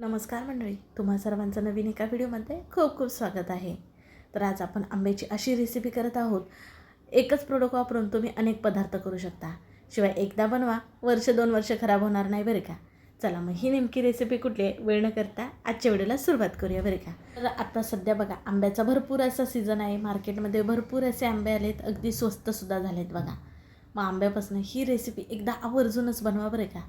नमस्कार मंडळी, तुम्हा सर्वांचं नवीन एका व्हिडिओमध्ये खूप खूप स्वागत आहे. तर आज आपण आंब्याची अशी रेसिपी करत आहोत. एकच प्रोडक्ट वापरून तुम्ही अनेक पदार्थ करू शकता. शिवाय एकदा बनवा, वर्ष 2 वर्ष खराब होणार नाही बरं का. चला मग ही नेमकी रेसिपी कुठली आहे, वेळ न करता आजच्या व्हिडिओला सुरुवात करूया बरं का. तर आता सध्या बघा आंब्याचा भरपूर असा सीझन आहे. मार्केटमध्ये भरपूर असे आंबे आलेत, अगदी स्वस्तसुद्धा झालेत बघा. मग आंब्यापासून ही रेसिपी एकदा आवर्जूनच बनवा बरं का.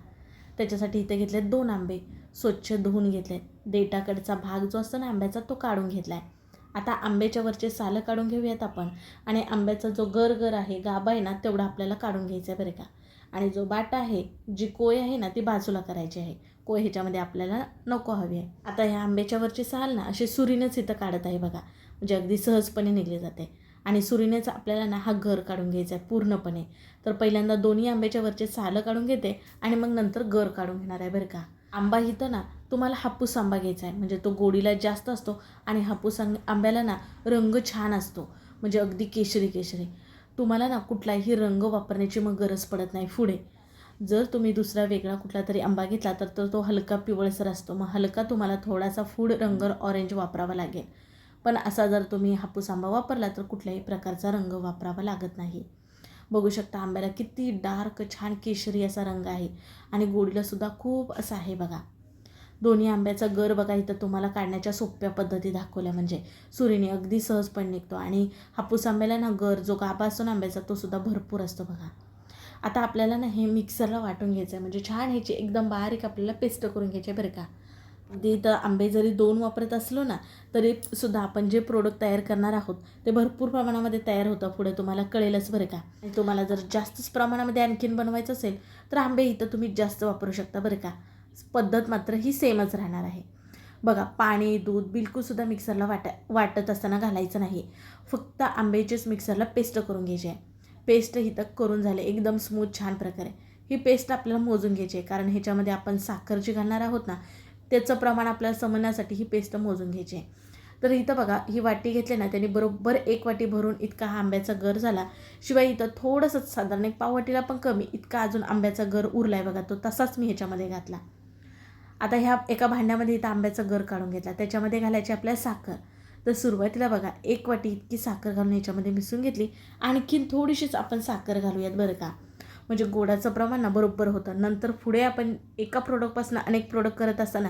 त्याच्यासाठी इथे घेतले 2 आंबे, स्वच्छ धुवून घेतले. देठाकडचा भाग जो असतो ना आंब्याचा तो काढून घेतला आहे. आता आंब्याच्या वरचे सालं काढून घेऊयात आपण. आणि आंब्याचा जो गर आहे, गाभा आहे ना, तेवढा आपल्याला काढून घ्यायचा आहे बरं का. आणि जो बाटा आहे, जी कोय आहे ना, ती बाजूला करायची आहे. कोय ह्याच्यामध्ये आपल्याला नको हवी आहे. आता ह्या आंब्याच्या वरची साल ना अशी सुरीनेच इथं काढत आहे बघा, म्हणजे अगदी सहजपणे निघली जाते. आणि सुरीनेच आपल्याला ना हा गर काढून घ्यायचा आहे पूर्णपणे. तर पहिल्यांदा दोन्ही आंब्याच्या वरचे सालं काढून घेते आणि मग नंतर गर काढून घेणार आहे बरं का. आंबा इथं ना तुम्हाला हापूस आंबा घ्यायचा आहे, म्हणजे तो गोडीला जास्त असतो आणि हापूस आंब्याला ना रंग छान असतो, म्हणजे अगदी केशरी केशरी. तुम्हाला ना कुठलाही रंग वापरण्याची मग गरज पडत नाही पुढे. जर तुम्ही दुसरा वेगळा कुठला तरी आंबा घेतला तर तो हलका पिवळसर असतो, मग हलका तुम्हाला थोडासा फूड रंग ऑरेंज वापरावा लागेल. पण असा जर तुम्ही हापूस आंबा वापरला तर कुठल्याही प्रकारचा रंग वापरावा लागत नाही. बघू शकता आंब्याला किती डार्क छान केशरी असा रंग आहे आणि गोडीलासुद्धा खूप असा आहे बघा. दोन्ही आंब्याचा गर बघा इथं तुम्हाला काढण्याच्या सोप्या पद्धती दाखवल्या, म्हणजे सुरीने अगदी सहजपणे निघतो. आणि हापूस आंब्याला ना गर जो गाभा असतो ना आंब्याचा तो सुद्धा भरपूर असतो बघा. आता आपल्याला ना हे मिक्सरला वाटून घ्यायचं आहे, म्हणजे छान ह्याची एकदम बारीक आपल्याला पेस्ट करून घ्यायची आहे बरं का. अगदी तर आंबे जरी 2 वापरत असलो ना तरी सुद्धा आपण जे प्रोडक्ट तयार करणार आहोत ते भरपूर प्रमाणामध्ये तयार होतं, पुढे तुम्हाला कळेलच बरं का. आणि तुम्हाला जर जास्तच प्रमाणामध्ये आणखीन बनवायचं असेल तर आंबे इथं तुम्ही जास्त वापरू शकता बरं का. पद्धत मात्र ही सेमच राहणार आहे. बघा पाणी दूध बिलकुलसुद्धा मिक्सरला वाटत असताना घालायचं नाही. फक्त आंब्याचीच मिक्सरला पेस्ट करून घ्यायची आहे. पेस्ट इथं करून झाले एकदम स्मूथ छान प्रकारे. ही पेस्ट आपल्याला मोजून घ्यायची आहे, कारण ह्याच्यामध्ये आपण साखर जी घालणार आहोत ना त्याचं प्रमाण आपल्याला समजण्यासाठी ही पेस्ट मोजून घ्यायची आहे. तर इथं बघा ही वाटी घेतली ना त्याने बरोबर 1 वाटी भरून इतका हा आंब्याचा गर झाला. शिवाय इथं थोडंसं साधारण 1 पाव वाटीला पण कमी इतका अजून आंब्याचा गर उरला आहे बघा, तो तसाच मी ह्याच्यामध्ये घातला. आता ह्या एका भांड्यामध्ये इथं आंब्याचा गर काढून घेतला, त्याच्यामध्ये घालायची आपल्याला साखर. तर सुरुवातीला बघा 1 वाटी इतकी साखर घालून ह्याच्यामध्ये मिसळून घेतली. आणखीन थोडीशीच आपण साखर घालूयात बरं का, म्हणजे गोडाचं प्रमाण ना बरोबर होतं. नंतर पुढे आपण एका प्रोडक्टपासून अनेक प्रोडक्ट करत असताना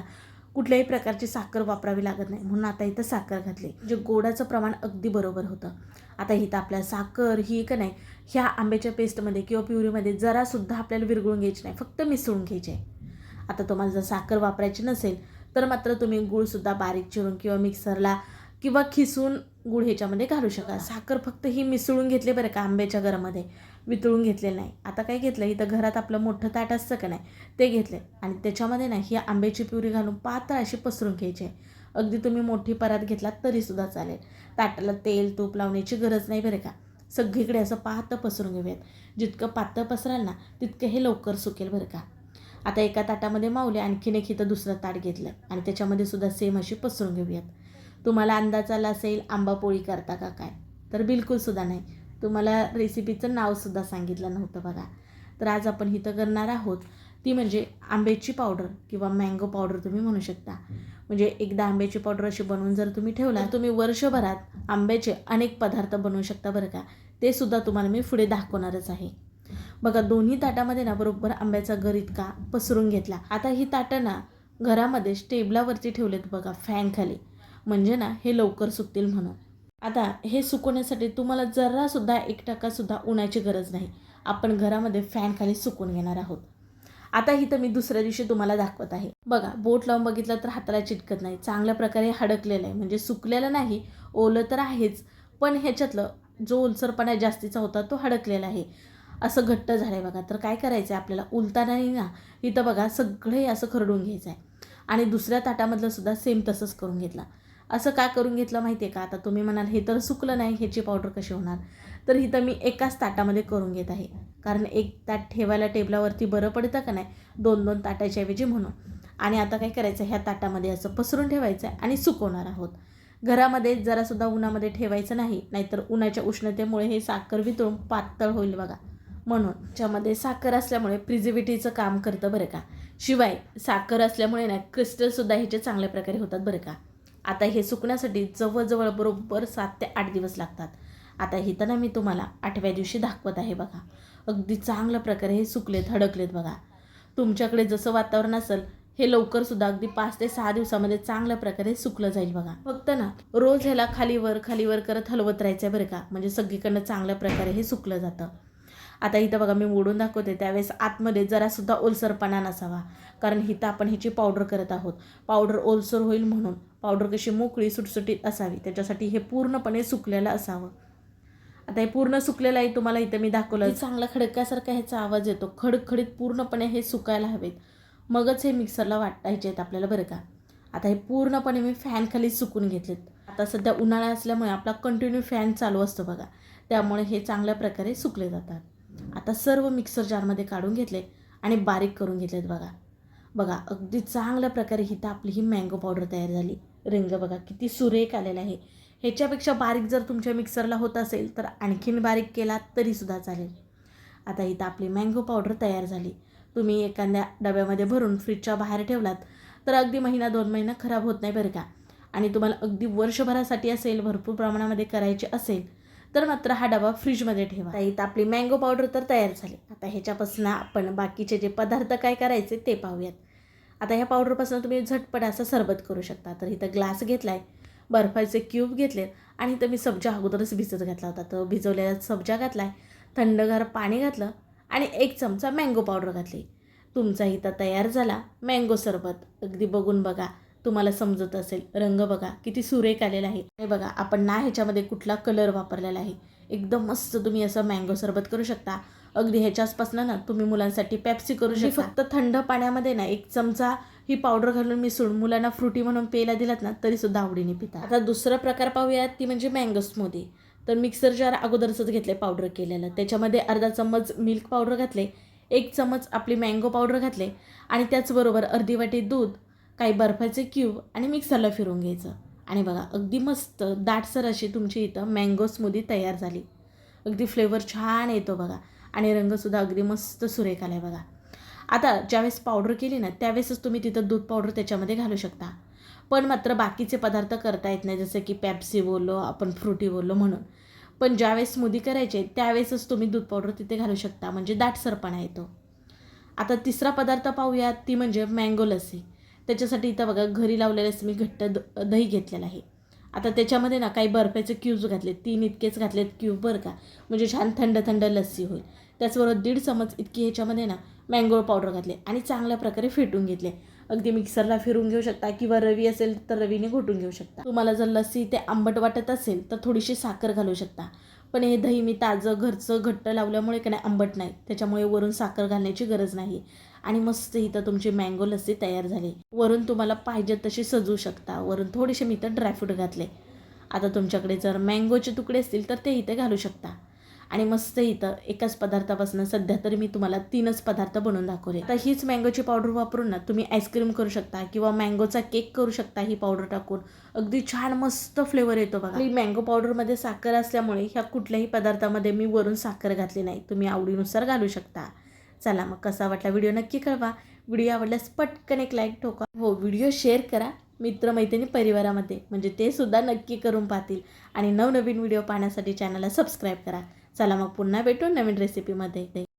कुठल्याही प्रकारची साखर वापरावी लागत नाही, म्हणून आता इथं साखर घातली, म्हणजे गोडाचं प्रमाण अगदी बरोबर होतं. आता इथं आपल्याला साखर ही का नाही ह्या आंब्याच्या पेस्टमध्ये किंवा प्युरीमध्ये जरासुद्धा आपल्याला विरघळून घ्यायची नाही, फक्त मिसळून घ्यायची आहे. आता तुम्हाला जर साखर वापरायची नसेल तर मात्र तुम्ही गूळसुद्धा बारीक चिरून किंवा मिक्सरला किंवा खिसून गूळ ह्याच्यामध्ये घालू शकता. साखर फक्त ही मिसळून घेतली बरं का, आंब्याच्या गरामध्ये वितळून घेतलेलं नाही. आता काय घेतलं इथं घरात आपलं मोठं ताट असतं का नाही ते घेतले आणि त्याच्यामध्ये ना ही आंब्याची प्युरी घालून पातळ अशी पसरून घ्यायची आहे. अगदी तुम्ही मोठी परात घेतलात तरीसुद्धा चालेल. ताटाला तेल तूप लावण्याची गरज नाही बरं का. सगळीकडे असं पातळ पसरून घेऊयात. जितकं पातळ पसराल ना तितकं हे लवकर सुकेल बरं का. आता एका ताटामध्ये मावले, आणखीन एक इथं दुसरं ताट घेतलं आणि त्याच्यामध्ये सुद्धा सेम अशी पसरून घेऊयात. तुम्हाला अंदाज आला असेल आंबा पोळी करता का काय, तर बिलकुलसुद्धा नाही. तुम्हाला रेसिपीचं नावसुद्धा सांगितलं नव्हतं बघा. तर आज आपण इथं करणार आहोत ती म्हणजे आंब्याची पावडर किंवा मँगो पावडर तुम्ही म्हणू शकता. म्हणजे एकदा आंब्याची पावडर अशी बनवून जर तुम्ही ठेवला तुम्ही वर्षभरात आंब्याचे अनेक पदार्थ बनवू शकता बरं का. ते सुद्धा तुम्हाला मी पुढे दाखवणारच आहे. बघा दोन्ही ताटामध्ये ना बरोबर आंब्याचा गर इतका पसरून घेतला. आता ही ताटं ना घरामध्ये टेबलावरती ठेवलेत बघा फॅन खाली, म्हणजे ना हे लवकर सुकतील म्हणून. आता हे सुकवण्यासाठी तुम्हाला जरासुद्धा 1% उन्हाची गरज नाही. आपण घरामध्ये फॅन खाली सुकवून घेणार आहोत. आता इथं मी दुसऱ्या दिवशी तुम्हाला दाखवत आहे. बघा बोट लावून बघितलं तर हाताला चिटकत नाही, चांगल्या प्रकारे हडकलेलं आहे, म्हणजे सुकलेलं नाही. ओलं तर आहेच, पण ह्याच्यातलं जो ओलसरपणा जास्तीचा होता तो हडकलेला आहे, असं घट्ट झालं आहे बघा. तर काय करायचं आहे आपल्याला, उलतानाही ना इथं बघा सगळे असं खरडून घ्यायचं आहे. आणि दुसऱ्या ताटामधलं सुद्धा सेम तसंच करून घेतलं. असं का करून घेतलं माहिती आहे का. आता तुम्ही म्हणाल हे तर सुकलं नाही, ह्याची पावडर कशी होणार. तर इथं मी एकाच ताटामध्ये करून घेत आहे, कारण एक ताट ठेवायला टेबलावरती बरं पडतं का नाही 2-2 ताटाच्या ऐवजी म्हणून. आणि आता काय करायचं, ह्या ताटामध्ये असं पसरून ठेवायचं आहे आणि सुकवणार आहोत. घरामध्ये जरासुद्धा उन्हामध्ये ठेवायचं नाही, नाहीतर उन्हाच्या उष्णतेमुळे हे साखर वितळून पातळ होईल बघा. म्हणून त्याच्यामध्ये साखर असल्यामुळे प्रिझर्वेटिव्हचं काम करतं बरं का. शिवाय साखर असल्यामुळे ना क्रिस्टलसुद्धा ह्याचे चांगल्या प्रकारे होतात बरं का. आता हे सुकण्यासाठी जवळजवळ बरोबर 7 ते 8 दिवस लागतात. आता इथं ना मी तुम्हाला 8व्या दिवशी दाखवत आहे बघा. अगदी चांगल्या प्रकारे हे सुकलेत, हडकलेत बघा. तुमच्याकडे जसं वातावरण असेल हे लवकरसुद्धा अगदी 5 ते 6 दिवसामध्ये चांगल्या प्रकारे सुकलं जाईल बघा. फक्त ना रोज ह्याला खालीवर करत हलवत राहायचं आहे बरं का, म्हणजे सगळीकडनं चांगल्या प्रकारे हे सुकलं जातं. आता इथं बघा मी मोडून दाखवते, त्यावेळेस आतमध्ये जरासुद्धा ओलसरपणा नसावा, कारण इथं आपण ह्याची पावडर करत आहोत. पावडर ओलसर होईल म्हणून पावडर कशी मोकळी सुटसुटीत असावी, त्याच्यासाठी हे पूर्णपणे सुकलेलं असावं. आता हे पूर्ण सुकलेलं आहे, तुम्हाला इथं मी दाखवलं. चांगला खडकासारखा ह्याचा आवाज येतो. खडखडीत पूर्णपणे हे सुकायला हवेत, मगच हे मिक्सरला वाटायचे आहेत आपल्याला बरं का. आता हे पूर्णपणे मी फॅनखाली सुकून घेतलेत. आता सध्या उन्हाळा असल्यामुळे आपला कंटिन्यू फॅन चालू असतो बघा, त्यामुळे हे चांगल्या प्रकारे सुकले जातात. आता सर्व मिक्सर जारमध्ये काढून घेतले आणि बारीक करून घेतलेत बघा. अगदी चांगल्या प्रकारे इथं आपली ही मँगो पावडर तयार झाली. रंग बघा किती सुरेख आलेला आहे. ह्याच्यापेक्षा बारीक जर तुमच्या मिक्सरला होत असेल तर आणखीन बारीक केला तरीसुद्धा चालेल. आता इथं आपली मँगो पावडर तयार झाली. तुम्ही एखाद्या डब्यामध्ये भरून फ्रीजच्या बाहेर ठेवलात तर अगदी महिना 2 महिना खराब होत नाही बरं का. आणि तुम्हाला अगदी वर्षभरासाठी असेल, भरपूर प्रमाणामध्ये करायचे असेल तर मात्र हा डबा फ्रीजमध्ये ठेवा. इथं आपली मँगो पावडर तर तयार झाली. आता ह्याच्यापासून आपण बाकीचे जे पदार्थ काय करायचे ते पाहूयात. आता ह्या पावडरपासून तुम्ही झटपट असं सरबत करू शकता. तर इथं ग्लास घेतला आहे, बर्फाचे क्यूब घेतले आणि इथं मी सब्जा अगोदरच भिजत घातला होता. तर भिजवलेला सब्जा घातला आहे, थंडगार पाणी घातलं आणि 1 चमचा मँगो पावडर घातली. तुमचा इथं तयार झाला मँगो सरबत. अगदी बघून बघा, तुम्हाला समजत असेल. रंग बघा किती सुरेख आलेला आहे. हे बघा, आपण ना ह्याच्यामध्ये कुठला कलर वापरलेला आहे. एकदम मस्त तुम्ही असं मँगो सरबत करू शकता. अगदी ह्याच्यापासून ना तुम्ही मुलांसाठी पेप्सी करू शकता. फक्त थंड पाण्यामध्ये ना 1 चमचा ही पावडर घालून मिसळून मुलांना फ्रुटी म्हणून प्यायला दिलात ना तरीसुद्धा आवडीने पितात. आता दुसरा प्रकार पाहूयात, ती म्हणजे मँगो स्मूदी. तर मिक्सर जार अगोदरच घेतले पावडर केलेलं, त्याच्यामध्ये अर्धा चम्मच मिल्क पावडर घातले, 1 चम्मच आपली मँगो पावडर घातले आणि त्याचबरोबर अर्धी वाटी दूध, काही बर्फाचे क्यूब आणि मिक्सरला फिरवून घ्यायचं. आणि बघा अगदी मस्त दाटसर अशी तुमची इथं मँगो स्मूदी तयार झाली. अगदी फ्लेवर छान येतो बघा आणि रंगसुद्धा अगदी मस्त सुरेख आला आहे बघा. आता ज्यावेळेस पावडर केली ना त्यावेळेसच तुम्ही तिथं दूध पावडर त्याच्यामध्ये घालू शकता. पण मात्र बाकीचे पदार्थ करता येत नाही, जसं की पेप्सी बोललो आपण, फ्रुटी बोललो म्हणून. पण ज्यावेळेस स्मूदी करायचे त्यावेळेसच तुम्ही दूध पावडर तिथे घालू शकता, म्हणजे दाटसरपणा येतो. आता तिसरा पदार्थ पाहूयात, ती म्हणजे मँगो लस्सी. त्याच्यासाठी इथं बघा घरी लावलेलं मी घट्ट दही घेतलेलं आहे. आता त्याच्यामध्ये ना काही बर्फाचे क्यूब्स घातले, 3 इतकेच घातलेत क्यूब बरं का, म्हणजे छान थंड लस्सी होईल. त्याचबरोबर 1.5 चमच इतकी ह्याच्यामध्ये ना मँगो पावडर घातले आणि चांगल्या प्रकारे फेटून घेतले. अगदी मिक्सरला फिरून घेऊ शकता किंवा रवी असेल तर रवीने घोटून घेऊ शकता. तुम्हाला जर लस्सी ते आंबट वाटत असेल तर थोडीशी साखर घालू शकता. पण हे दही मी ताजं घरचं घट्ट लावल्यामुळे का नाही आंबट नाही, त्याच्यामुळे वरून साखर घालण्याची गरज नाही. आणि मस्त इथं तुमची मँगो लस्सी तयार झाली. वरून तुम्हाला पाहिजे तशी सजवू शकता. वरून थोडेसे मी इथं ड्रायफ्रूट घातले. आता तुमच्याकडे जर मँगोचे तुकडे असतील तर ते इथे घालू शकता. आणि मस्त इथं एकाच पदार्थापासून सध्या तरी मी तुम्हाला 3च पदार्थ बनवून दाखवले. आता हीच मँगोची पावडर वापरून ना तुम्ही आईस्क्रीम करू शकता किंवा मँगोचा केक करू शकता. ही पावडर टाकून अगदी छान मस्त फ्लेवर येतो बघा. ही मँगो पावडरमध्ये साखर असल्यामुळे ह्या कुठल्याही पदार्थामध्ये मी वरून साखर घातली नाही. तुम्ही आवडीनुसार घालू शकता. चला मग कसा वाटला व्हिडिओ नक्की कळवा. व्हिडिओ आवडल्यास पटकन एक लाईक ठोका. हो, व्हिडिओ शेअर करा मित्रमैत्रिणी परिवारामध्ये, म्हणजे ते सुद्धा नक्की करून पाहतील. आणि नवनवीन व्हिडिओ पाहण्यासाठी चॅनलला सबस्क्राईब करा. चला मग पुन्हा भेटू नवीन रेसिपीमध्ये.